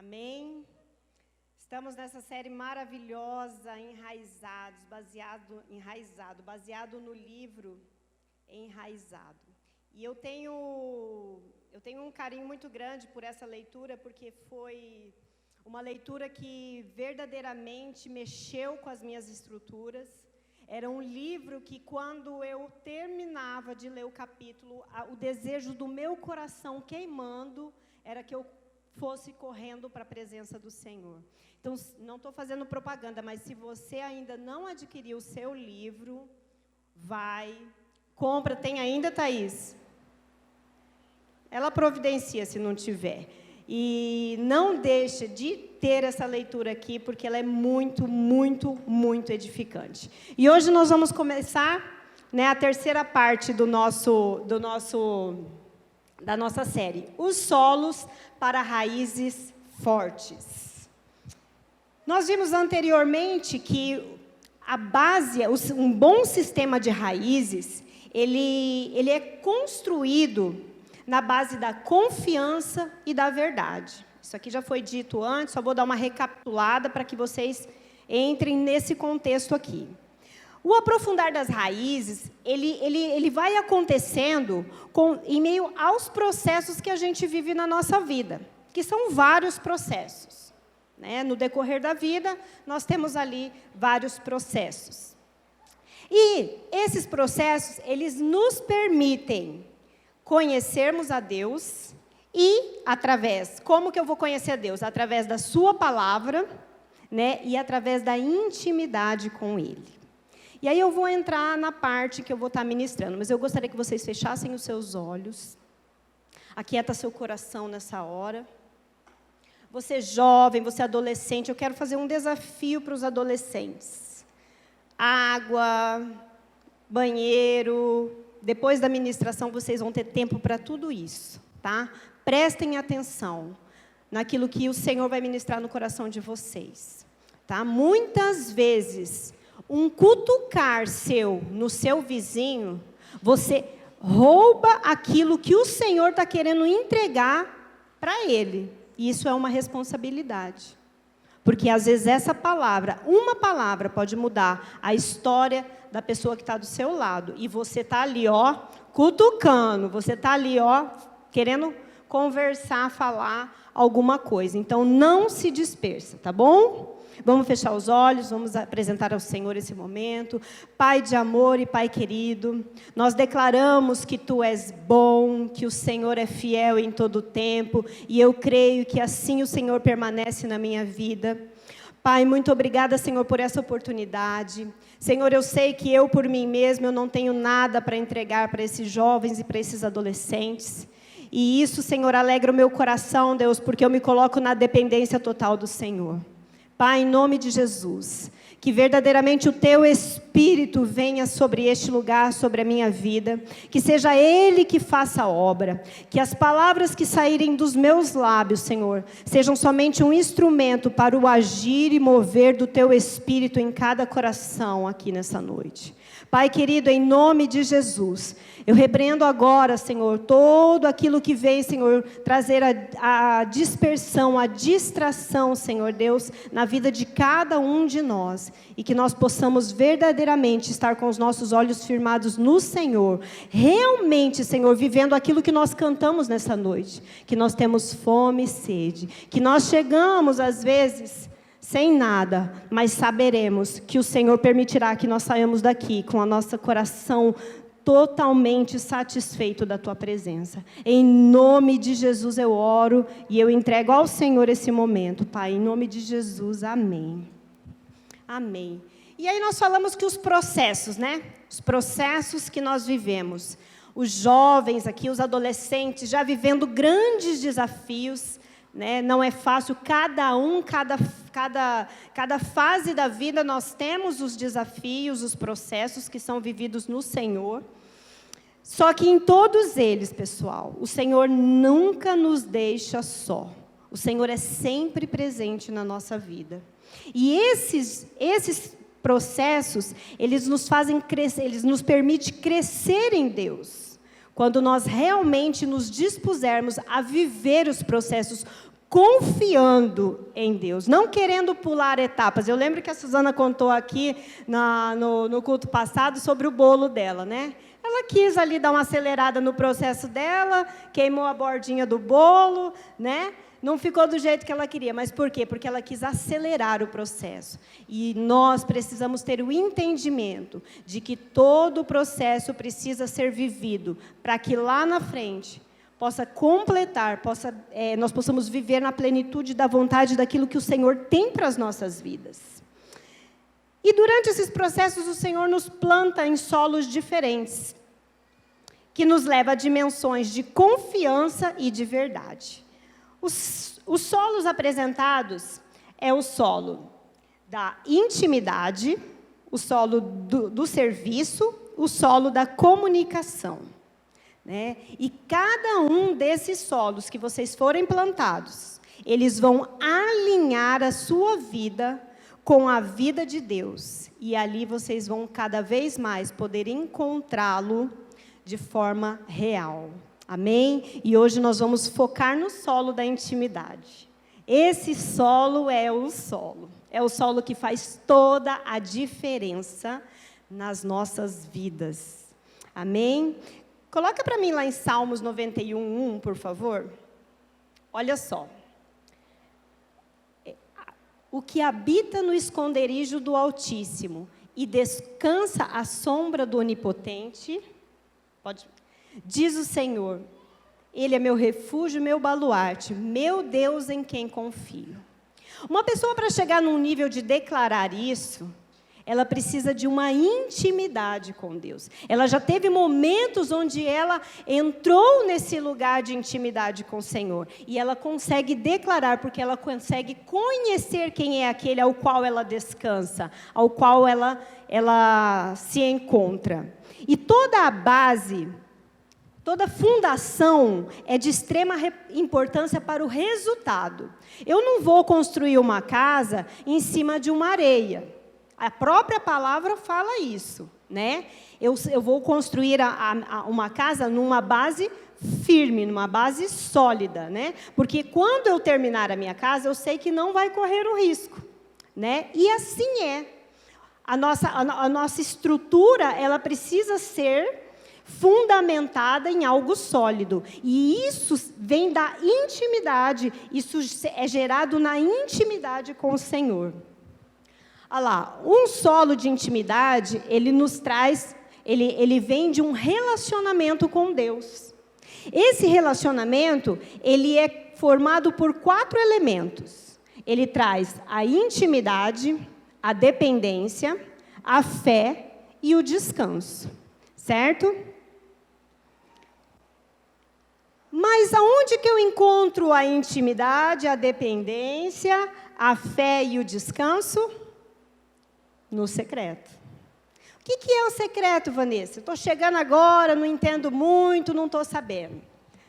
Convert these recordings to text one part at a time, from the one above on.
Amém? Estamos nessa série maravilhosa, baseado no livro Enraizado. E eu tenho um carinho muito grande por essa leitura, porque foi uma leitura que verdadeiramente mexeu com as minhas estruturas. Era um livro que, quando eu terminava de ler o capítulo, o desejo do meu coração queimando era que eu fosse correndo para a presença do Senhor. Então, não estou fazendo propaganda, mas se você ainda não adquiriu o seu livro, compra. Tem ainda, Thaís? Ela providencia se não tiver. E não deixe de ter essa leitura aqui, porque ela é muito, muito, muito edificante. E hoje nós vamos começar, a terceira parte da nossa série, os solos para raízes fortes. Nós vimos anteriormente que a base, um bom sistema de raízes, ele é construído na base da confiança e da verdade. Isso aqui já foi dito antes, só vou dar uma recapitulada para que vocês entrem nesse contexto aqui. O aprofundar das raízes, ele vai acontecendo em meio aos processos que a gente vive na nossa vida, que são vários processos. No decorrer da vida, nós temos ali vários processos. E esses processos, eles nos permitem conhecermos a Deus e, como que eu vou conhecer a Deus? Através da sua palavra, e através da intimidade com Ele. E aí eu vou entrar na parte que eu vou estar ministrando, mas eu gostaria que vocês fechassem os seus olhos, aquieta seu coração nessa hora. Você jovem, você adolescente, eu quero fazer um desafio para os adolescentes. Água, banheiro, depois da ministração vocês vão ter tempo para tudo isso, tá? Prestem atenção naquilo que o Senhor vai ministrar no coração de vocês, tá? Muitas vezes, um cutucar no seu vizinho, você rouba aquilo que o Senhor está querendo entregar para ele. E isso é uma responsabilidade. Porque, às vezes, uma palavra pode mudar a história da pessoa que está do seu lado. E você está ali, cutucando. Você está ali, querendo conversar, falar alguma coisa. Então, não se dispersa, tá bom? Vamos fechar os olhos, vamos apresentar ao Senhor esse momento. Pai de amor e Pai querido, nós declaramos que Tu és bom, que o Senhor é fiel em todo o tempo, e eu creio que assim o Senhor permanece na minha vida. Pai, muito obrigada, Senhor, por essa oportunidade. Senhor, eu sei que eu, por mim mesma, eu não tenho nada para entregar para esses jovens e para esses adolescentes. E isso, Senhor, alegra o meu coração, Deus, porque eu me coloco na dependência total do Senhor. Pai, em nome de Jesus, que verdadeiramente o Teu Espírito venha sobre este lugar, sobre a minha vida, que seja Ele que faça a obra, que as palavras que saírem dos meus lábios, Senhor, sejam somente um instrumento para o agir e mover do Teu Espírito em cada coração aqui nessa noite. Pai querido, em nome de Jesus, eu repreendo agora, Senhor, todo aquilo que vem, Senhor, trazer a dispersão, a distração, Senhor Deus, na vida de cada um de nós, e que nós possamos verdadeiramente estar com os nossos olhos firmados no Senhor, realmente, Senhor, vivendo aquilo que nós cantamos nessa noite, que nós temos fome e sede, que nós chegamos, às vezes, sem nada, mas saberemos que o Senhor permitirá que nós saiamos daqui com o nosso coração totalmente satisfeito da Tua presença. Em nome de Jesus eu oro e eu entrego ao Senhor esse momento, Pai, em nome de Jesus, amém. Amém. E aí nós falamos que os processos, os processos que nós vivemos, os jovens aqui, os adolescentes, já vivendo grandes desafios, não é fácil, cada fase da vida nós temos os desafios, os processos que são vividos no Senhor. Só que em todos eles, pessoal, o Senhor nunca nos deixa só. O Senhor é sempre presente na nossa vida. E esses processos, eles nos fazem crescer, eles nos permitem crescer em Deus. Quando nós realmente nos dispusermos a viver os processos confiando em Deus, não querendo pular etapas. Eu lembro que a Suzana contou aqui no culto passado sobre o bolo dela, né? Ela quis ali dar uma acelerada no processo dela, queimou a bordinha do bolo, né? Não ficou do jeito que ela queria. Mas por quê? Porque ela quis acelerar o processo. E nós precisamos ter o entendimento de que todo o processo precisa ser vivido para que lá na frente possa completar, nós possamos viver na plenitude da vontade daquilo que o Senhor tem para as nossas vidas. E durante esses processos, o Senhor nos planta em solos diferentes, que nos leva a dimensões de confiança e de verdade. Os solos apresentados é o solo da intimidade, o solo do serviço, o solo da comunicação. Né? E cada um desses solos que vocês forem plantados, eles vão alinhar a sua vida com a vida de Deus. E ali vocês vão cada vez mais poder encontrá-lo de forma real. Amém? E hoje nós vamos focar no solo da intimidade. Esse solo é o solo que faz toda a diferença nas nossas vidas. Amém? Coloca para mim lá em Salmos 91:1, por favor. Olha só. O que habita no esconderijo do Altíssimo e descansa à sombra do Onipotente, diz o Senhor, Ele é meu refúgio, meu baluarte, meu Deus em quem confio. Uma pessoa, para chegar num nível de declarar isso, ela precisa de uma intimidade com Deus. Ela já teve momentos onde ela entrou nesse lugar de intimidade com o Senhor. E ela consegue declarar, porque ela consegue conhecer quem é aquele ao qual ela descansa, ao qual ela se encontra. E toda a base, toda a fundação é de extrema importância para o resultado. Eu não vou construir uma casa em cima de uma areia. A própria palavra fala isso, né? Eu vou construir uma casa numa base firme, numa base sólida, né? Porque quando eu terminar a minha casa, eu sei que não vai correr o risco, né? E assim é. A nossa estrutura, ela precisa ser fundamentada em algo sólido. E isso vem da intimidade, isso é gerado na intimidade com o Senhor. Olha lá, um solo de intimidade, ele vem de um relacionamento com Deus. Esse relacionamento, ele é formado por 4 elementos. Ele traz a intimidade, a dependência, a fé e o descanso. Certo? Mas aonde que eu encontro a intimidade, a dependência, a fé e o descanso? No secreto. O que é o secreto, Vanessa? Estou chegando agora, não entendo muito, não estou sabendo.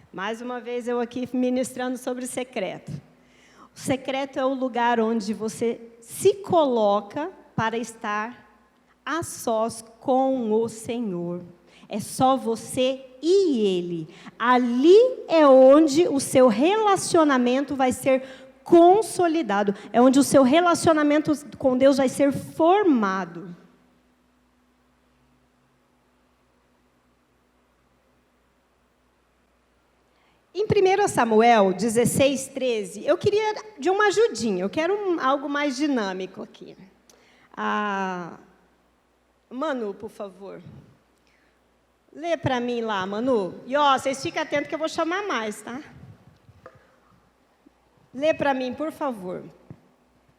Mais uma vez eu aqui ministrando sobre o secreto. O secreto é o lugar onde você se coloca para estar a sós com o Senhor. É só você e Ele. Ali é onde o seu relacionamento vai ser consolidado. É onde o seu relacionamento com Deus vai ser formado. Em 1 Samuel 16:13, eu queria de uma ajudinha. Eu quero algo mais dinâmico aqui. Manu, por favor. Lê para mim lá, Manu. E vocês fiquem atentos que eu vou chamar mais, tá? Lê para mim, por favor.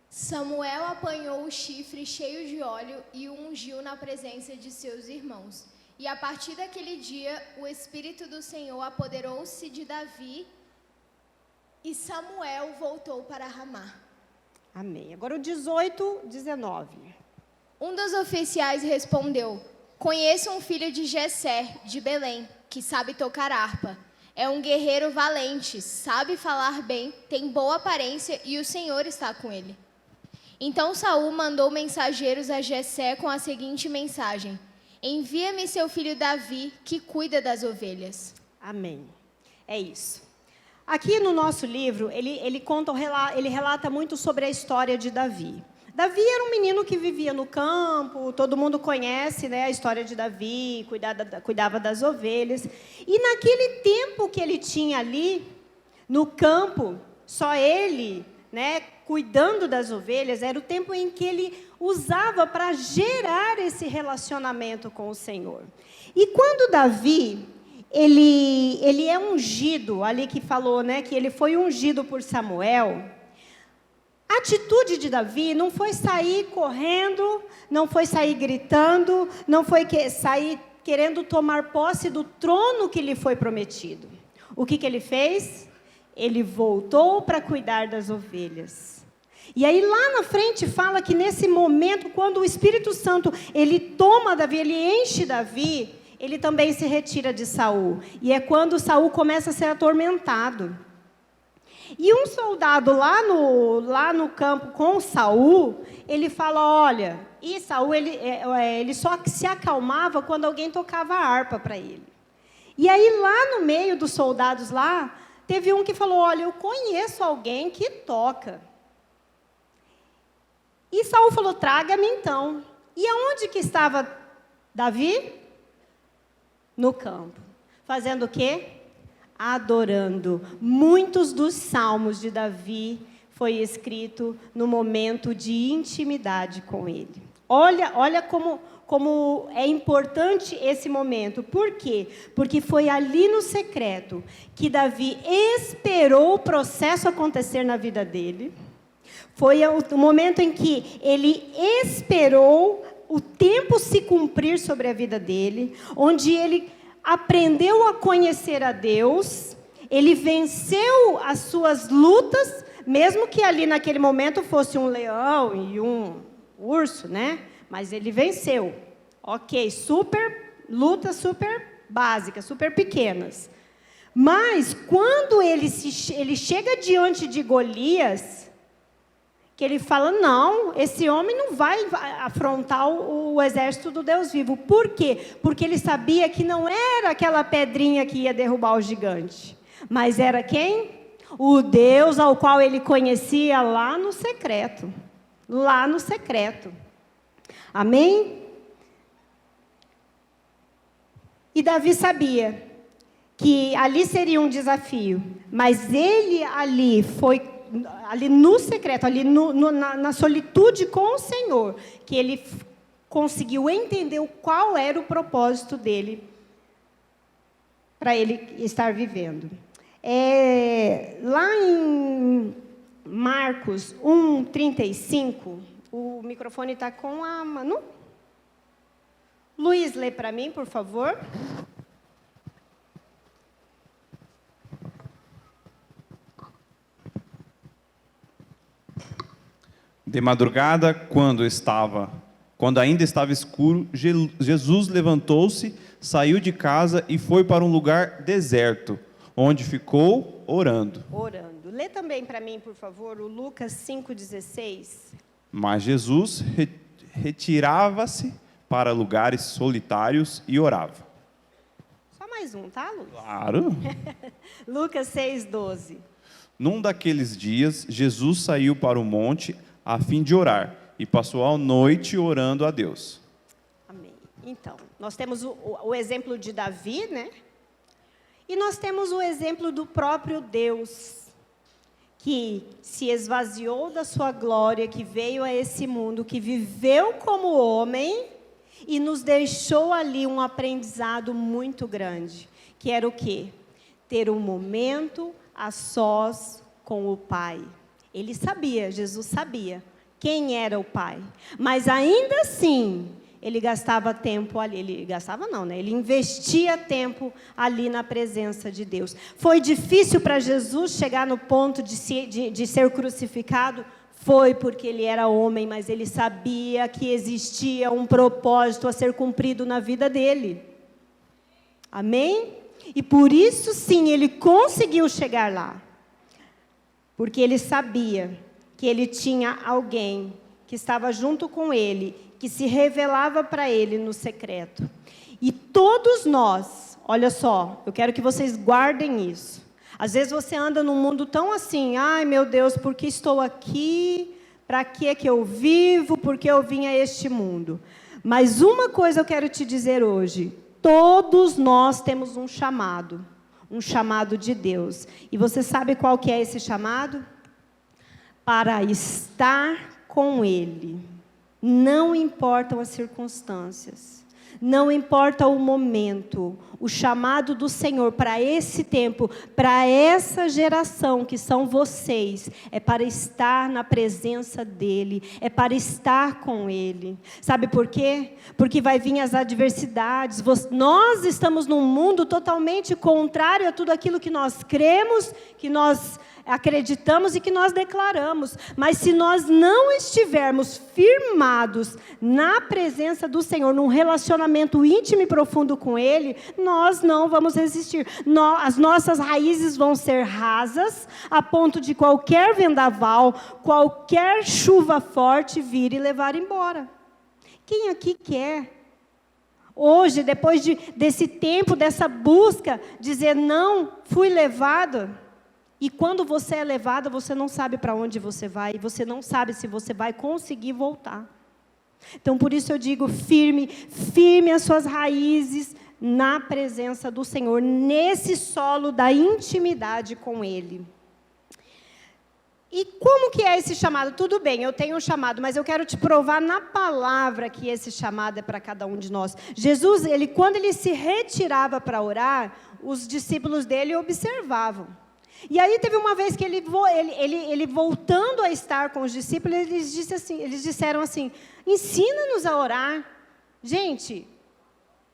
Samuel apanhou o chifre cheio de óleo e o ungiu na presença de seus irmãos. E a partir daquele dia, o Espírito do Senhor apoderou-se de Davi e Samuel voltou para Ramá. Amém. Agora o 18:19. Um dos oficiais respondeu: conheço um filho de Jessé, de Belém, que sabe tocar harpa. É um guerreiro valente, sabe falar bem, tem boa aparência e o Senhor está com ele. Então Saul mandou mensageiros a Jessé com a seguinte mensagem: envia-me seu filho Davi, que cuida das ovelhas. Amém. É isso. Aqui no nosso livro, ele relata muito sobre a história de Davi. Davi era um menino que vivia no campo, todo mundo conhece, né, a história de Davi, cuidava das ovelhas. E naquele tempo que ele tinha ali, no campo, só ele, né, cuidando das ovelhas, era o tempo em que ele usava para gerar esse relacionamento com o Senhor. E quando Davi, ele é ungido, ali que falou, né, que ele foi ungido por Samuel. A atitude de Davi não foi sair correndo, não foi sair gritando, não foi sair querendo tomar posse do trono que lhe foi prometido. O que ele fez? Ele voltou para cuidar das ovelhas. E aí lá na frente fala que nesse momento, quando o Espírito Santo, ele toma Davi, ele enche Davi, ele também se retira de Saul. E é quando Saul começa a ser atormentado. E um soldado lá no campo com Saul, ele fala, olha, e Saul ele só se acalmava quando alguém tocava a harpa para ele. E aí lá no meio dos soldados lá, teve um que falou, olha, eu conheço alguém que toca. E Saul falou, traga-me então. E aonde que estava Davi? No campo. Fazendo o quê? Adorando. Muitos dos salmos de Davi foi escrito no momento de intimidade com ele. Olha como é importante esse momento. Por quê? Porque foi ali no secreto que Davi esperou o processo acontecer na vida dele. Foi o momento em que ele esperou o tempo se cumprir sobre a vida dele, onde ele aprendeu a conhecer a Deus, ele venceu as suas lutas, mesmo que ali naquele momento fosse um leão e um urso, né? Mas ele venceu. Ok, lutas super básicas, super pequenas. Mas quando ele chega diante de Golias, que ele fala, não, esse homem não vai afrontar o exército do Deus vivo. Por quê? Porque ele sabia que não era aquela pedrinha que ia derrubar o gigante. Mas era quem? O Deus ao qual ele conhecia lá no secreto. Lá no secreto. Amém? E Davi sabia que ali seria um desafio. Mas ele ali no secreto, ali na solitude com o Senhor, que ele conseguiu entender qual era o propósito dele para ele estar vivendo. Lá em Marcos 1:35, o microfone está com a Manu. Luiz, lê para mim, por favor. De madrugada, quando ainda estava escuro, Jesus levantou-se, saiu de casa e foi para um lugar deserto, onde ficou orando. Lê também para mim, por favor, o Lucas 5:16. Mas Jesus retirava-se para lugares solitários e orava. Só mais um, tá, Lucas? Claro. Lucas 6:12. Num daqueles dias, Jesus saiu para o monte a fim de orar, e passou a noite orando a Deus. Amém. Então, nós temos o exemplo de Davi, né? E nós temos o exemplo do próprio Deus, que se esvaziou da sua glória, que veio a esse mundo, que viveu como homem, e nos deixou ali um aprendizado muito grande, que era o quê? Ter um momento a sós com o Pai. Ele sabia, Jesus sabia quem era o Pai. Mas ainda assim, ele gastava tempo ali. Ele gastava não, né? Ele investia tempo ali na presença de Deus. Foi difícil para Jesus chegar no ponto de ser crucificado? Foi porque ele era homem, mas ele sabia que existia um propósito a ser cumprido na vida dele. Amém? E por isso sim, ele conseguiu chegar lá. Porque ele sabia que ele tinha alguém que estava junto com ele, que se revelava para ele no secreto. E todos nós, olha só, eu quero que vocês guardem isso. Às vezes você anda num mundo tão assim, ai meu Deus, por que estou aqui? Para que é que eu vivo? Por que eu vim a este mundo? Mas uma coisa eu quero te dizer hoje, todos nós temos um chamado de Deus. E você sabe qual que é esse chamado? Para estar com Ele. Não importam as circunstâncias, não importa o momento, o chamado do Senhor para esse tempo, para essa geração que são vocês, é para estar na presença dEle, é para estar com Ele. Sabe por quê? Porque vai vir as adversidades. Nós estamos num mundo totalmente contrário a tudo aquilo que nós cremos, que nós acreditamos e que nós declaramos. Mas se nós não estivermos firmados na presença do Senhor, num relacionamento íntimo e profundo com Ele, nós não vamos resistir. As nossas raízes vão ser rasas, a ponto de qualquer vendaval, qualquer chuva forte vir e levar embora. Quem aqui quer? Hoje, depois desse tempo, dessa busca, dizer, não, fui levado. E quando você é levada, você não sabe para onde você vai, e você não sabe se você vai conseguir voltar. Então, por isso eu digo, firme as suas raízes na presença do Senhor, nesse solo da intimidade com Ele. E como que é esse chamado? Tudo bem, eu tenho um chamado, mas eu quero te provar na palavra que esse chamado é para cada um de nós. Jesus, quando ele se retirava para orar, os discípulos dele observavam. E aí teve uma vez que ele voltando a estar com os discípulos, eles disseram assim, ensina-nos a orar. Gente,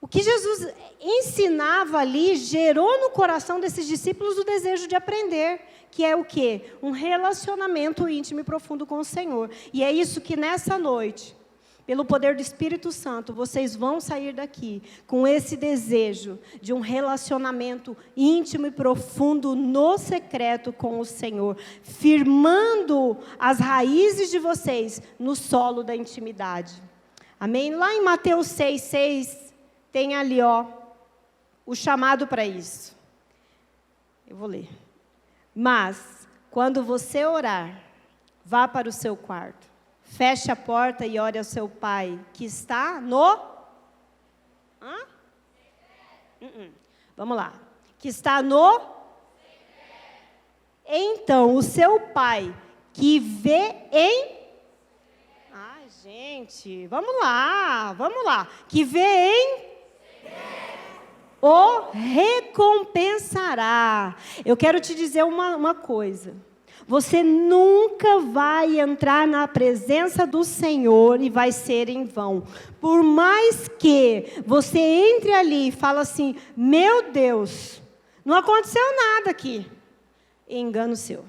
o que Jesus ensinava ali, gerou no coração desses discípulos o desejo de aprender, que é o quê? Um relacionamento íntimo e profundo com o Senhor. E é isso que nessa noite, pelo poder do Espírito Santo, vocês vão sair daqui com esse desejo de um relacionamento íntimo e profundo no secreto com o Senhor, firmando as raízes de vocês no solo da intimidade. Amém? Lá em Mateus 6,6, tem ali, o chamado para isso. Eu vou ler. Mas, quando você orar, vá para o seu quarto. Feche a porta e ore ao seu pai, que está no... Vamos lá. Que está no... Então, o seu pai, que vê em... Ai, gente, vamos lá. Que vê em... O recompensará. Eu quero te dizer uma coisa. Você nunca vai entrar na presença do Senhor e vai ser em vão. Por mais que você entre ali e fale assim, meu Deus, não aconteceu nada aqui. Engano seu.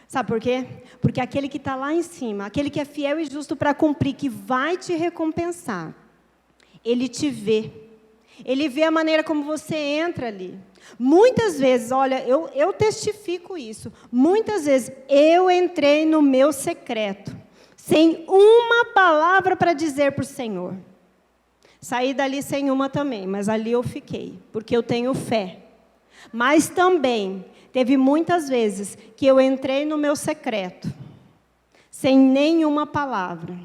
Sabe por quê? Porque aquele que está lá em cima, aquele que é fiel e justo para cumprir, que vai te recompensar, ele te vê. Ele vê a maneira como você entra ali. Muitas vezes, olha, eu testifico isso. Muitas vezes eu entrei no meu secreto, sem uma palavra para dizer para o Senhor. Saí dali sem uma também, mas ali eu fiquei, porque eu tenho fé. Mas também, teve muitas vezes que eu entrei no meu secreto, sem nenhuma palavra.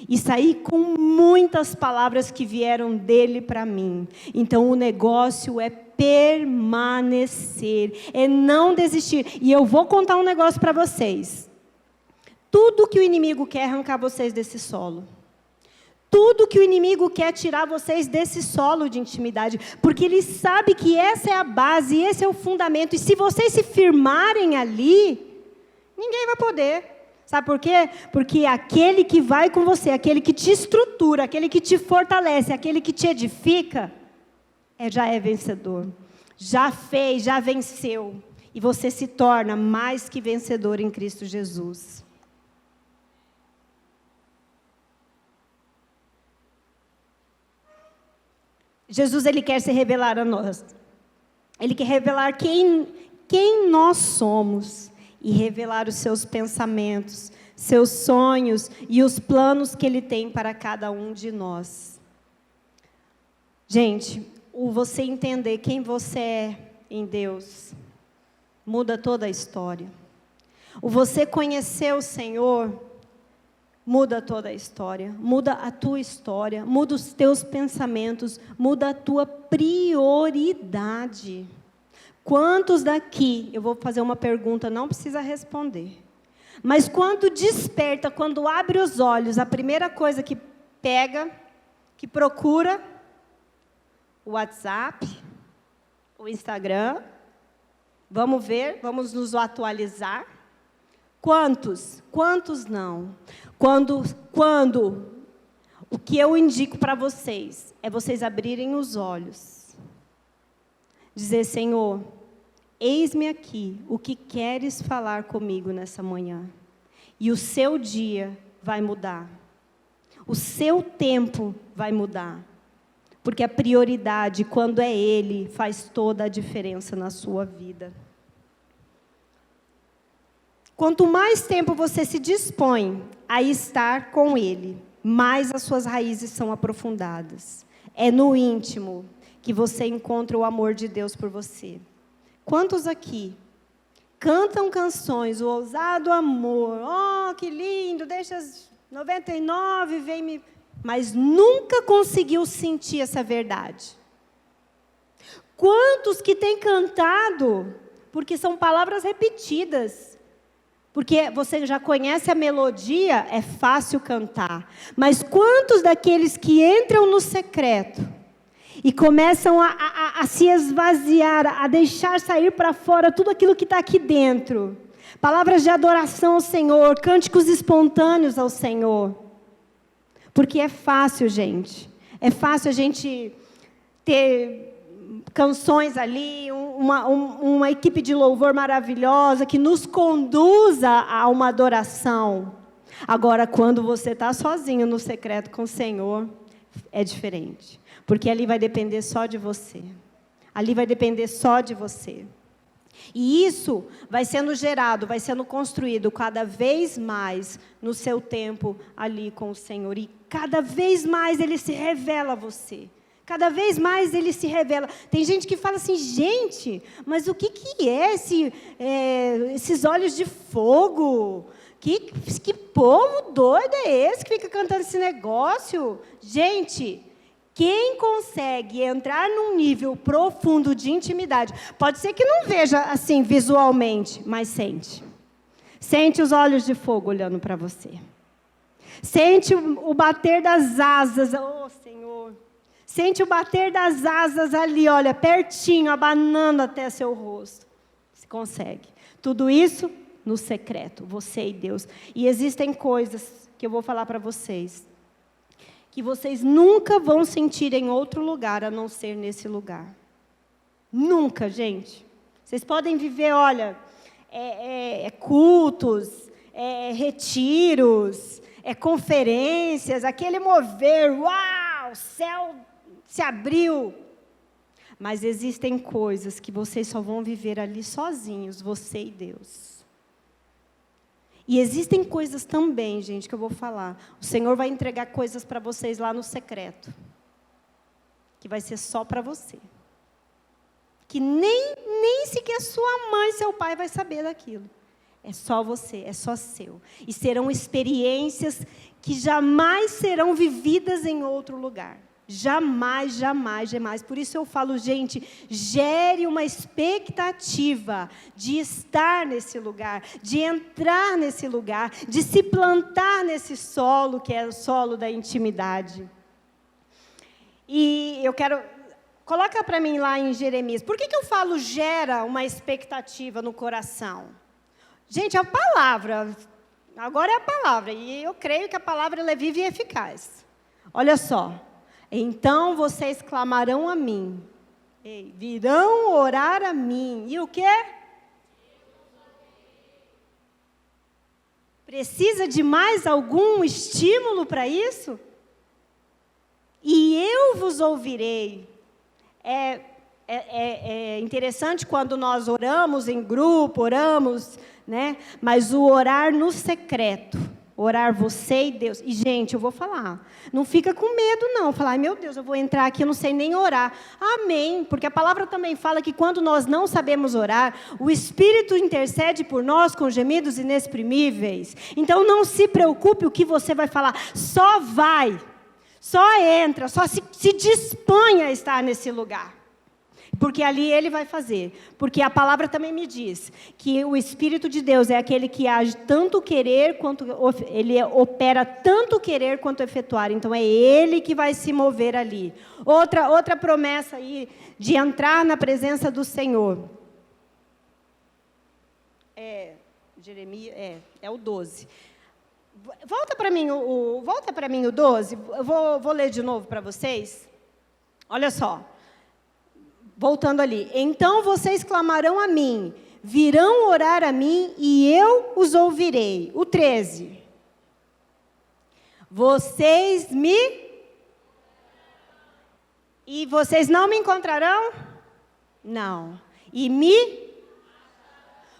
E saí com muitas palavras que vieram dele para mim. Então, o negócio é permanecer, é não desistir. E eu vou contar um negócio para vocês. Tudo que o inimigo quer é arrancar vocês desse solo. Tudo que o inimigo quer é tirar vocês desse solo de intimidade. Porque ele sabe que essa é a base, esse é o fundamento. E se vocês se firmarem ali, ninguém vai poder. Sabe por quê? Porque aquele que vai com você, aquele que te estrutura, aquele que te fortalece, aquele que te edifica, já é vencedor. Já fez, já venceu. E você se torna mais que vencedor em Cristo Jesus. Jesus, ele quer se revelar a nós. Ele quer revelar quem nós somos. E revelar os seus pensamentos, seus sonhos e os planos que Ele tem para cada um de nós. Gente, você entender quem você é em Deus, muda toda a história. O você conhecer o Senhor muda toda a história, muda a tua história, muda os teus pensamentos, muda a tua prioridade. Quantos daqui, eu vou fazer uma pergunta, não precisa responder, mas quando desperta, quando abre os olhos, a primeira coisa que pega, que procura, o WhatsApp, o Instagram, vamos ver, vamos nos atualizar. Quantos? Quantos não? Quando o que eu indico para vocês é vocês abrirem os olhos, dizer: Senhor, eis-me aqui, o que queres falar comigo nessa manhã? E o seu dia vai mudar, o seu tempo vai mudar, porque a prioridade, quando é Ele, faz toda a diferença na sua vida. Quanto mais tempo você se dispõe a estar com Ele, mais as suas raízes são aprofundadas. É no íntimo que você encontra o amor de Deus por você. Quantos aqui cantam canções, o ousado amor, oh, que lindo, deixa as 99, vem me... Mas nunca conseguiu sentir essa verdade? Quantos que têm cantado, porque são palavras repetidas, porque você já conhece a melodia, é fácil cantar. Mas quantos daqueles que entram no secreto e começam a se esvaziar, a deixar sair para fora tudo aquilo que está aqui dentro? Palavras de adoração ao Senhor, cânticos espontâneos ao Senhor. Porque é fácil, gente. É fácil a gente ter canções ali, uma equipe de louvor maravilhosa que nos conduza a uma adoração. Agora, quando você está sozinho no secreto com o Senhor, é diferente. Porque ali vai depender só de você. Ali vai depender só de você. E isso vai sendo gerado, vai sendo construído cada vez mais no seu tempo ali com o Senhor. E cada vez mais Ele se revela a você. Cada vez mais Ele se revela. Tem gente que fala assim: gente, mas o que é esses olhos de fogo? Que povo doido é esse que fica cantando esse negócio? Gente, quem consegue entrar num nível profundo de intimidade, pode ser que não veja assim visualmente, mas sente. Sente os olhos de fogo olhando para você. Sente o bater das asas, oh Senhor. Sente o bater das asas ali, olha, pertinho, abanando até seu rosto. Você consegue. Tudo isso no secreto, você e Deus. E existem coisas que eu vou falar para vocês, que vocês nunca vão sentir em outro lugar, a não ser nesse lugar. Nunca, gente. Vocês podem viver, olha, cultos, retiros, conferências, aquele mover, uau, o céu se abriu. Mas existem coisas que vocês só vão viver ali sozinhos, você e Deus. E existem coisas também, gente, que eu vou falar. O Senhor vai entregar coisas para vocês lá no secreto, que vai ser só para você. Que nem sequer sua mãe, seu pai vai saber daquilo. É só você, é só seu. E serão experiências que jamais serão vividas em outro lugar. Jamais, jamais, jamais. Por isso eu falo, gente, gere uma expectativa de estar nesse lugar, de entrar nesse lugar, de se plantar nesse solo, que é o solo da intimidade. E eu quero... Coloca para mim lá em Jeremias. Por que eu falo gera uma expectativa no coração? Gente, a palavra, agora é a palavra, e eu creio que a palavra ela é viva e eficaz. Olha só. Então vocês clamarão a mim, virão orar a mim, e o quê? Precisa de mais algum estímulo para isso? E eu vos ouvirei. É interessante quando nós oramos em grupo, oramos, né? Mas o orar no secreto, Orar você e Deus. E, gente, eu vou falar. Não fica com medo, não. Falar, ai, meu Deus, eu vou entrar aqui, eu não sei nem orar. Amém. Porque a palavra também fala que quando nós não sabemos orar, o Espírito intercede por nós com gemidos inexprimíveis. Então, não se preocupe o que você vai falar. Só vai. Só entra. Só se disponha a estar nesse lugar. Porque ali Ele vai fazer. Porque a palavra também me diz que o Espírito de Deus é aquele que age tanto querer, quanto Ele opera tanto querer quanto efetuar. Então é Ele que vai se mover ali. Outra promessa aí de entrar na presença do Senhor. Jeremias, é o 12. Volta para mim o 12. Eu vou ler de novo para vocês. Olha só. Voltando ali. Então vocês clamarão a mim, virão orar a mim e eu os ouvirei. O 13. Vocês não me encontrarão? Não.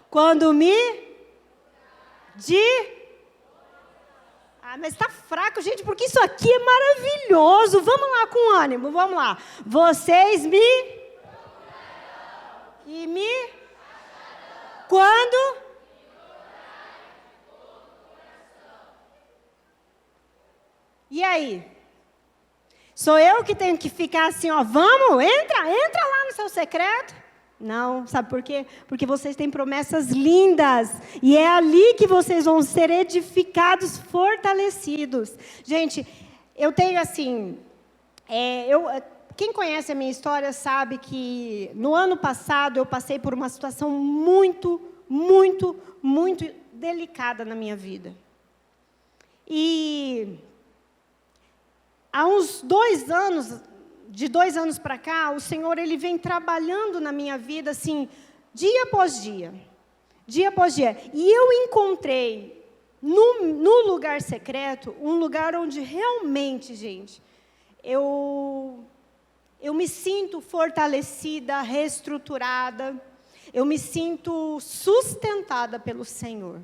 Quando mas está fraco, gente, porque isso aqui é maravilhoso. Vamos lá com ânimo, vamos lá. Vocês quando? E aí? Sou eu que tenho que ficar assim, ó, vamos, entra lá no seu secreto? Não, sabe por quê? Porque vocês têm promessas lindas, e é ali que vocês vão ser edificados, fortalecidos. Gente, eu tenho assim, quem conhece a minha história sabe que no ano passado eu passei por uma situação muito, muito, muito delicada na minha vida. E há uns 2 anos, de 2 anos para cá, o Senhor Ele vem trabalhando na minha vida assim, dia após dia. Dia após dia. E eu encontrei no lugar secreto, um lugar onde realmente, gente, eu me sinto fortalecida, reestruturada, eu me sinto sustentada pelo Senhor.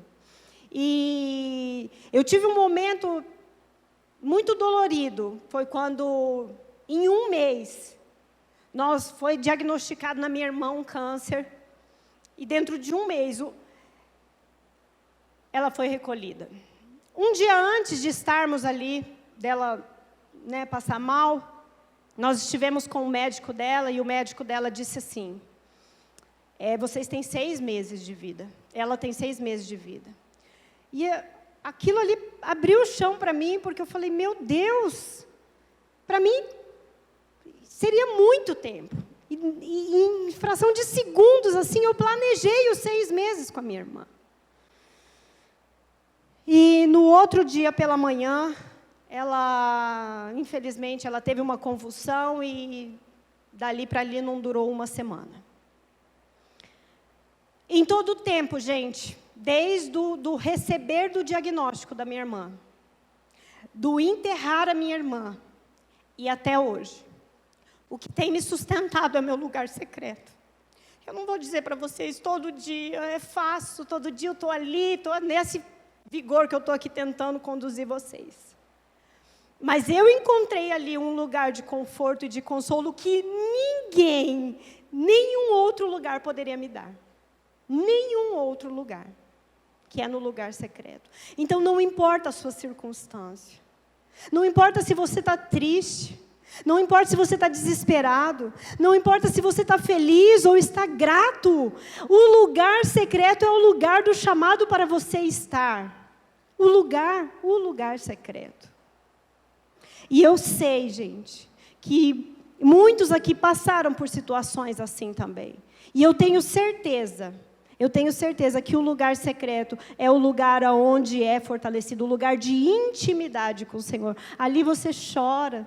E eu tive um momento muito dolorido, foi quando, em 1 mês, foi diagnosticado na minha irmã um câncer, e dentro de 1 mês, ela foi recolhida. Um dia antes de estarmos ali, dela passar mal, nós estivemos com o médico dela, e o médico dela disse assim, vocês têm 6 meses de vida. Ela tem 6 meses de vida. E aquilo ali abriu o chão para mim, porque eu falei, meu Deus, para mim seria muito tempo. E em fração de segundos, assim, eu planejei os 6 meses com a minha irmã. E no outro dia, pela manhã, infelizmente, ela teve uma convulsão e dali para ali não durou 1 semana. Em todo o tempo, gente, desde o receber do diagnóstico da minha irmã, do enterrar a minha irmã e até hoje, o que tem me sustentado é meu lugar secreto. Eu não vou dizer para vocês todo dia, é fácil, todo dia eu estou ali, estou nesse vigor que eu estou aqui tentando conduzir vocês. Mas eu encontrei ali um lugar de conforto e de consolo que nenhum outro lugar poderia me dar. Nenhum outro lugar, que é no lugar secreto. Então, não importa a sua circunstância. Não importa se você está triste. Não importa se você está desesperado. Não importa se você está feliz ou está grato. O lugar secreto é o lugar do chamado para você estar. O lugar secreto. E eu sei, gente, que muitos aqui passaram por situações assim também. E eu tenho certeza que o lugar secreto é o lugar onde é fortalecido, o lugar de intimidade com o Senhor. Ali você chora,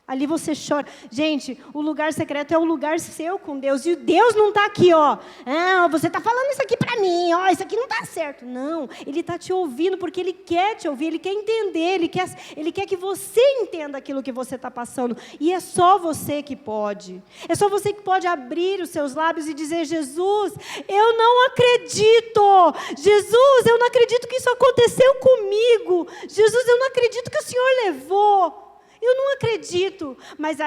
Ali você chora. Gente, o lugar secreto é o lugar seu com Deus. E Deus não está aqui, ó. Ah, você está falando isso aqui para mim, ó. Isso aqui não está certo. Não, Ele está te ouvindo porque Ele quer te ouvir. Ele quer entender. Ele quer que você entenda aquilo que você está passando. E é só você que pode. É só você que pode abrir os seus lábios e dizer: Jesus, eu não acredito. Jesus, eu não acredito que isso aconteceu comigo. Jesus, eu não acredito que o Senhor levou. Eu não acredito, mas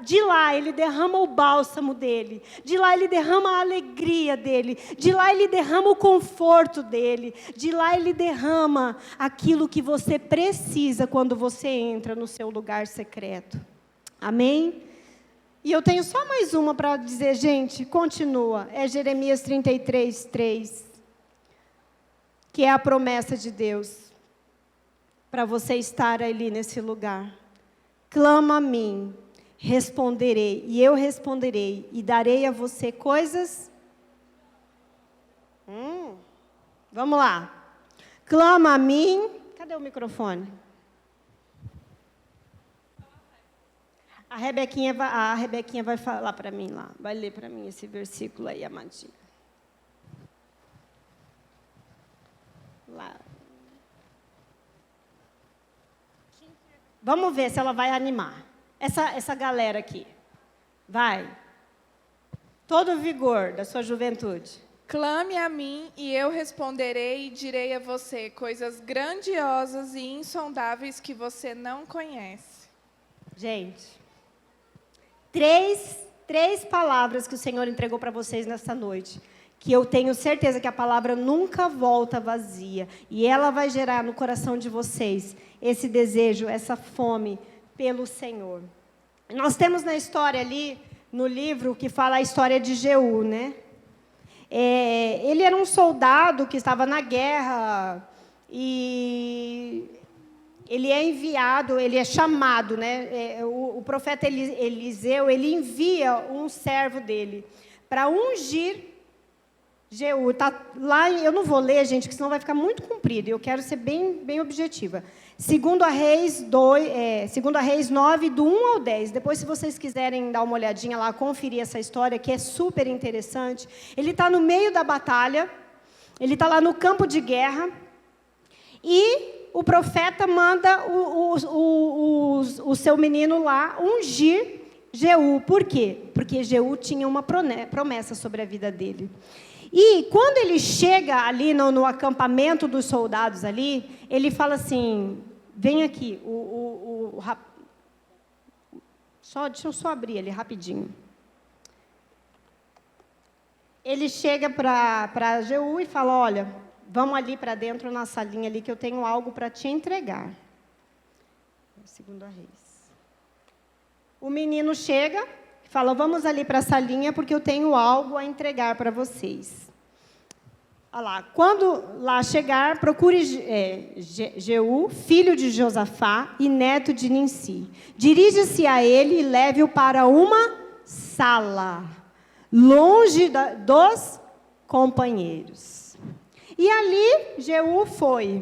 de lá Ele derrama o bálsamo dEle, de lá Ele derrama a alegria dEle, de lá Ele derrama o conforto dEle, de lá Ele derrama aquilo que você precisa quando você entra no seu lugar secreto. Amém? E eu tenho só mais uma para dizer, gente, continua, é Jeremias 33:3, que é a promessa de Deus, para você estar ali nesse lugar. Clama a mim, responderei, e eu responderei, e darei a você coisas... Vamos lá. Clama a mim... Cadê o microfone? A Rebequinha vai falar para mim lá. Vai ler para mim esse versículo aí, amadinha. Lá. Vamos ver se ela vai animar. Essa galera aqui. Vai. Todo o vigor da sua juventude. Clame a mim e eu responderei e direi a você coisas grandiosas e insondáveis que você não conhece. Gente, três palavras que o Senhor entregou para vocês nesta noite, que eu tenho certeza que a palavra nunca volta vazia, e ela vai gerar no coração de vocês esse desejo, essa fome pelo Senhor. Nós temos na história ali, no livro, que fala a história de Jeú, né? Ele era um soldado que estava na guerra, e ele é enviado, ele é chamado, né? O profeta Eliseu, ele envia um servo dele para ungir Jeú. Tá lá, eu não vou ler, gente, porque senão vai ficar muito comprido. Eu quero ser bem objetiva. Segundo a Reis 9, do 1 ao 10. Depois, se vocês quiserem dar uma olhadinha lá, conferir essa história, que é super interessante. Ele está no meio da batalha, ele está lá no campo de guerra, e o profeta manda o seu menino lá ungir Jeú. Por quê? Porque Jeú tinha uma promessa sobre a vida dele. E quando ele chega ali no acampamento dos soldados ali, ele fala assim: vem aqui, deixa eu só abrir ele rapidinho. Ele chega para Jeú e fala: olha, vamos ali para dentro na salinha ali que eu tenho algo para te entregar. Segunda Reis. O menino chega e fala: vamos ali para a salinha porque eu tenho algo a entregar para vocês. Olha lá, quando lá chegar, procure Jeú, filho de Josafá e neto de Ninsi. Dirija-se a ele e leve-o para uma sala, longe dos companheiros. E ali Jeú foi.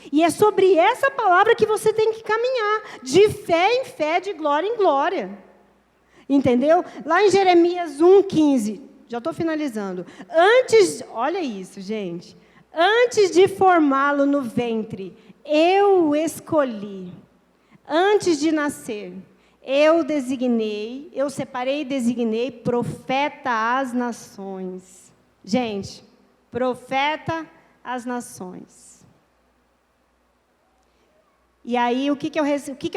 E é sobre essa palavra que você tem que caminhar, de fé em fé, de glória em glória. Entendeu? Lá em Jeremias 1,15, já estou finalizando. Olha isso, gente. Antes de formá-lo no ventre, eu o escolhi. Antes de nascer, eu separei e designei profeta às nações. Gente, profeta às nações. E aí, o que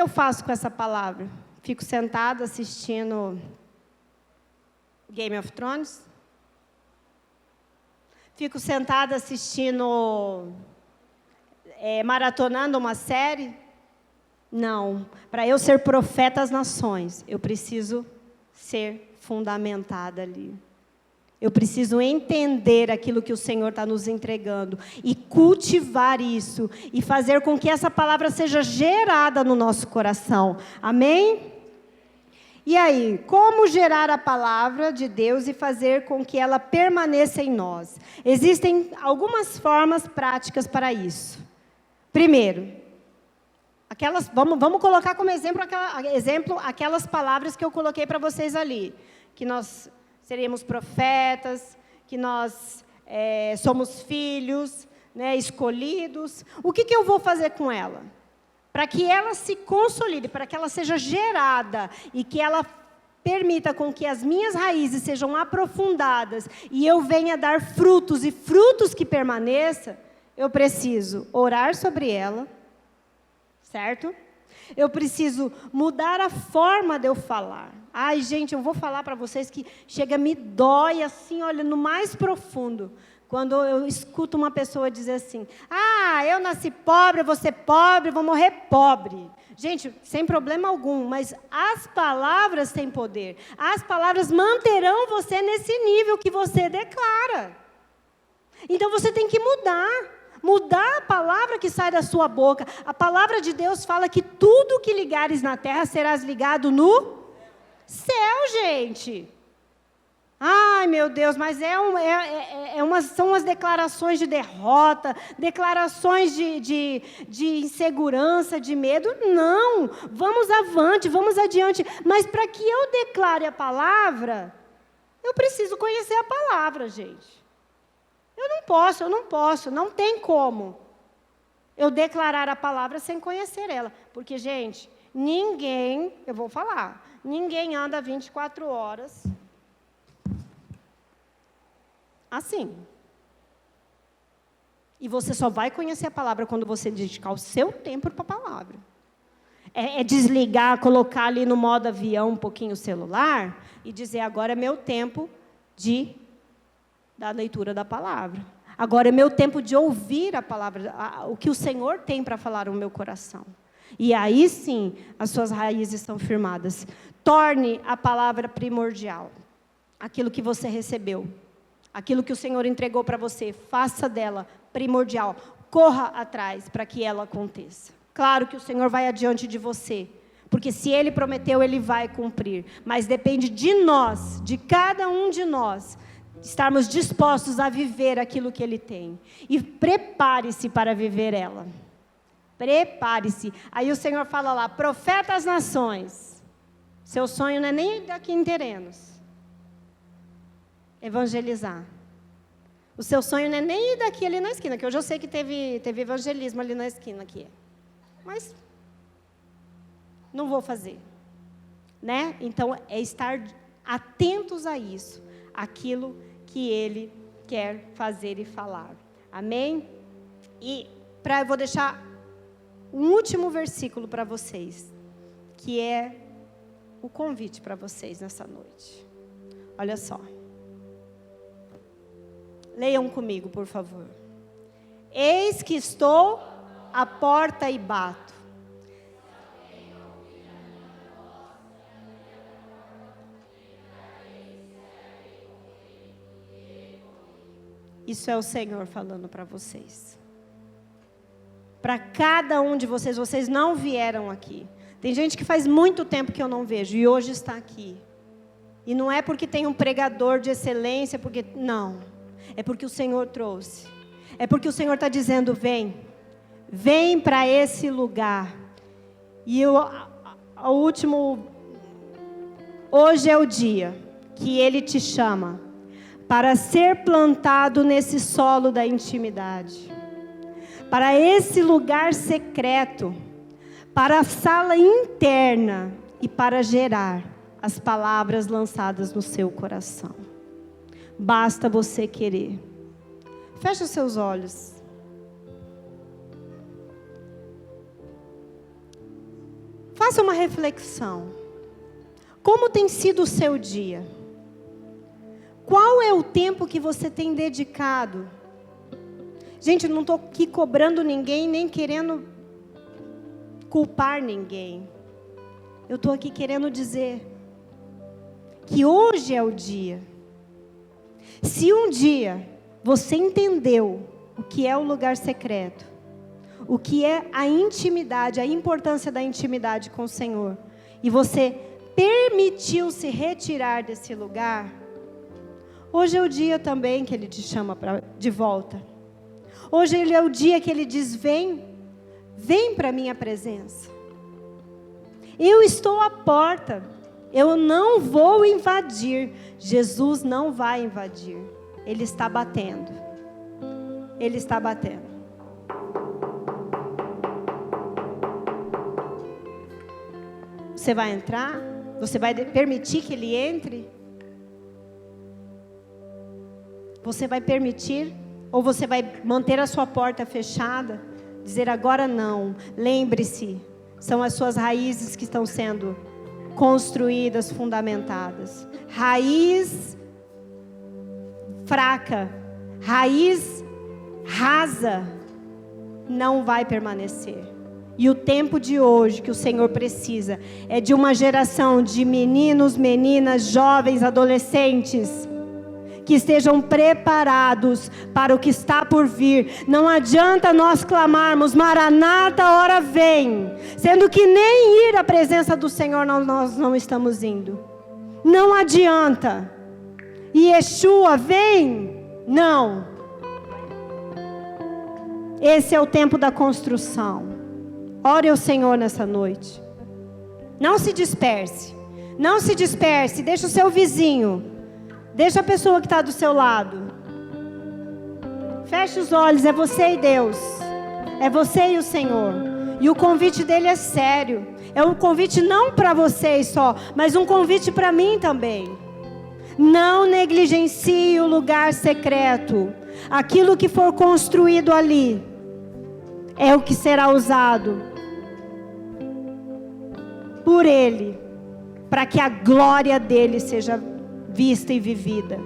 eu faço com essa palavra? Fico sentada assistindo Game of Thrones? Fico sentada assistindo, maratonando uma série? Não. Para eu ser profeta às nações, eu preciso ser fundamentada ali. Eu preciso entender aquilo que o Senhor está nos entregando e cultivar isso e fazer com que essa palavra seja gerada no nosso coração. Amém? E aí, como gerar a palavra de Deus e fazer com que ela permaneça em nós? Existem algumas formas práticas para isso. Primeiro, vamos colocar como exemplo aquelas palavras que eu coloquei para vocês ali, que nós seríamos profetas, que nós somos filhos, né, escolhidos. O que eu vou fazer com ela? Para que ela se consolide, para que ela seja gerada e que ela permita com que as minhas raízes sejam aprofundadas e eu venha dar frutos e frutos que permaneçam, eu preciso orar sobre ela, certo? Eu preciso mudar a forma de eu falar. Ai, gente, eu vou falar para vocês que me dói assim, olha, no mais profundo. Quando eu escuto uma pessoa dizer assim, eu nasci pobre, eu vou ser pobre, vou morrer pobre. Gente, sem problema algum, mas as palavras têm poder. As palavras manterão você nesse nível que você declara. Então você tem que mudar a palavra que sai da sua boca. A palavra de Deus fala que tudo que ligares na terra serás ligado no céu, gente. Ai, meu Deus, mas são umas declarações de derrota, declarações de insegurança, de medo. Não, vamos avante, vamos adiante. Mas para que eu declare a palavra, eu preciso conhecer a palavra, gente. Eu não posso, não tem como eu declarar a palavra sem conhecer ela. Porque, gente, ninguém anda 24 horas assim. E você só vai conhecer a palavra quando você dedicar o seu tempo para a palavra. É desligar, colocar ali no modo avião um pouquinho o celular e dizer, agora é meu tempo da leitura da palavra. Agora é meu tempo de ouvir a palavra, o que o Senhor tem para falar no meu coração. E aí sim, as suas raízes estão firmadas. Torne a palavra primordial. Aquilo que você recebeu. Aquilo que o Senhor entregou para você, faça dela primordial. Corra atrás para que ela aconteça. Claro que o Senhor vai adiante de você, porque se Ele prometeu, Ele vai cumprir. Mas depende de nós, de cada um de nós, estarmos dispostos a viver aquilo que Ele tem. E prepare-se para viver ela. Prepare-se. Aí o Senhor fala lá, profeta às nações. Seu sonho não é nem daqui em Terenos. Evangelizar. O seu sonho não é nem ir daqui ali na esquina, que hoje eu sei que teve evangelismo ali na esquina aqui. Mas não vou fazer. Né? Então, é estar atentos a isso, aquilo que Ele quer fazer e falar. Amém? E eu vou deixar um último versículo para vocês, que é o convite para vocês nessa noite. Olha só. Leiam comigo, por favor. Eis que estou à porta e bato. Isso é o Senhor falando para vocês. Para cada um de vocês, vocês não vieram aqui. Tem gente que faz muito tempo que eu não vejo e hoje está aqui. E não é porque tem um pregador de excelência, não. É porque o Senhor trouxe. É porque o Senhor está dizendo, vem vem para esse lugar. E o último, hoje é o dia que Ele te chama para ser plantado nesse solo da intimidade, para esse lugar secreto, para a sala interna e para gerar as palavras lançadas no seu coração. Basta você querer. Feche os seus olhos. Faça uma reflexão. Como tem sido o seu dia? Qual é o tempo que você tem dedicado? Gente, não estou aqui cobrando ninguém, nem querendo culpar ninguém. Eu estou aqui querendo dizer que hoje é o dia. Se um dia você entendeu o que é o lugar secreto, o que é a intimidade, a importância da intimidade com o Senhor, e você permitiu se retirar desse lugar, hoje é o dia também que Ele te chama de volta. Hoje é o dia que Ele diz, vem para a minha presença. Eu estou à porta, eu não vou invadir. Jesus não vai invadir, Ele está batendo. Ele está batendo. Você vai entrar? Você vai permitir que Ele entre? Você vai permitir? Ou você vai manter a sua porta fechada? Dizer agora não. Lembre-se, são as suas raízes que estão sendo construídas, fundamentadas. Raiz fraca, raiz rasa, não vai permanecer. E o tempo de hoje que o Senhor precisa é de uma geração de meninos, meninas, jovens, adolescentes que estejam preparados para o que está por vir. Não adianta nós clamarmos, Maranata, hora vem, sendo que nem ir à presença do Senhor nós não estamos indo. Não adianta. E Yeshua vem? Não. Esse é o tempo da construção. Ore ao Senhor nessa noite. Não se disperse. Não se disperse. Deixa o seu vizinho. Deixa a pessoa que está do seu lado. Feche os olhos. É você e Deus. É você e o Senhor. E o convite dele é sério. É um convite não para vocês só, mas um convite para mim também. Não negligencie o lugar secreto. Aquilo que for construído ali é o que será usado por Ele, para que a glória dele seja vista e vivida.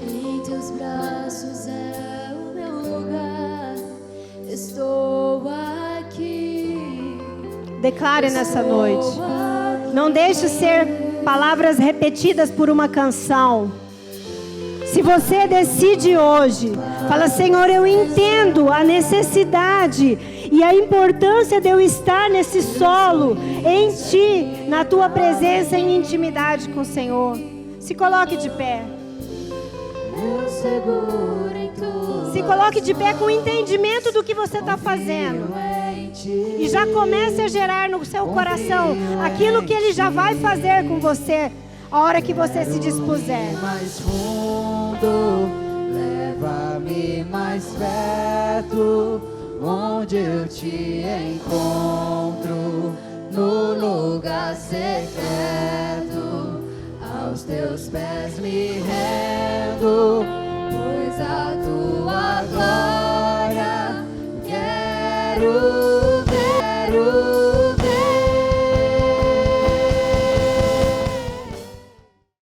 Em teus braços é o meu lugar. Estou aqui. Declare nessa noite. Não deixe ser palavras repetidas por uma canção. Se você decide hoje, fala, Senhor, eu entendo a necessidade e a importância de eu estar nesse solo, em Ti, na Tua presença, em intimidade com o Senhor. Se coloque de pé. Eu seguro em tudo. Se coloque de pé com o entendimento do que você está fazendo. E já comece a gerar no seu coração aquilo que Ele já vai fazer com você a hora que você se dispuser. Mais fundo, leva-me mais perto, onde eu te encontro, no lugar secreto, aos teus pés me rendo, pois a tua glória quero